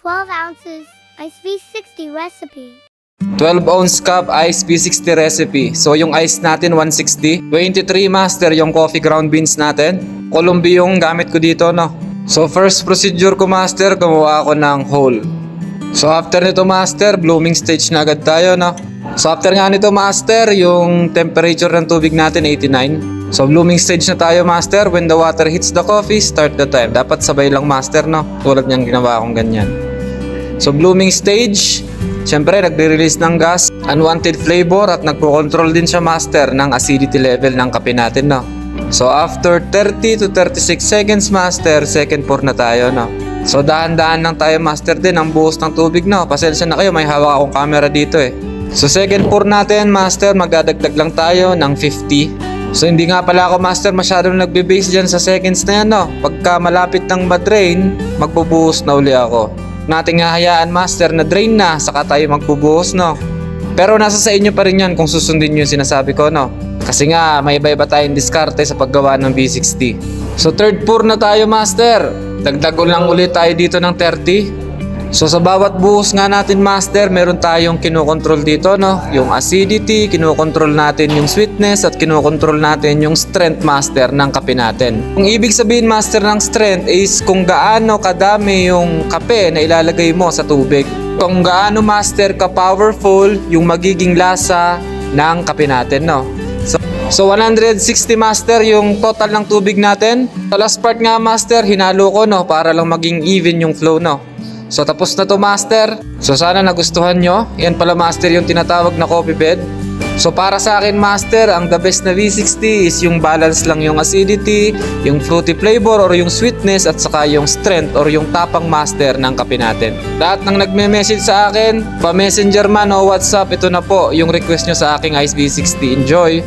12 ounces, Ice V60 recipe. 12-ounce cup ice P60 recipe. So yung ice natin 160. 23 master yung coffee ground beans natin. Colombi yung gamit ko dito, no. So first procedure ko master, gumawa ako ng hole. So after nito master, blooming stage na agad tayo, no. So after nga nito master, yung temperature ng tubig natin 89. So blooming stage na tayo master. When the water hits the coffee, start the time. Dapat sabay lang master, no. Tulad niyang ginawa akong ganyan. So blooming stage, syempre nagre-release ng gas, unwanted flavor at nagpo-control din siya master ng acidity level ng kape natin, no. So after 30 to 36 seconds master, second pour na tayo, no. So dahan-dahan lang tayo master din ang buhos ng tubig, no. Pasensya na kayo, may hawak akong camera dito eh. So second pour natin master, magdadagdag lang tayo ng 50. So hindi nga pala ako master masyadong nagbe-base dyan sa seconds na yan, no. Pagka malapit ng ma-drain, magbubuhos na uli ako. Nating hahayaan master na drain na, saka tayo magbubuhos, no. Pero nasa sa inyo pa rin yan kung susundin nyo yung sinasabi ko, no. Kasi nga may iba-iba tayong diskarte sa paggawa ng V60. So third pour na tayo master. Dagdag lang ulit tayo dito ng 30. So sa bawat buhos nga natin master, meron tayong kinokontrol dito, no. Yung acidity, kinokontrol natin yung sweetness, at kinokontrol natin yung strength master ng kape natin. Ang ibig sabihin master ng strength is kung gaano kadami yung kape na ilalagay mo sa tubig. Kung gaano master ka powerful yung magiging lasa ng kape natin, no. So 160 master yung total ng tubig natin. Sa last part nga master, hinalo ko, no, para lang maging even yung flow, no. So tapos na to master. So sana nagustuhan nyo. Yan pala master yung tinatawag na coffee bed. So para sa akin master, ang the best na V60 is yung balance lang yung acidity, yung fruity flavor or yung sweetness, at saka yung strength or yung tapang master ng kape natin. Lahat ng nagme-message sa akin, pa messenger man o WhatsApp, ito na po yung request nyo sa aking Ice V60. Enjoy!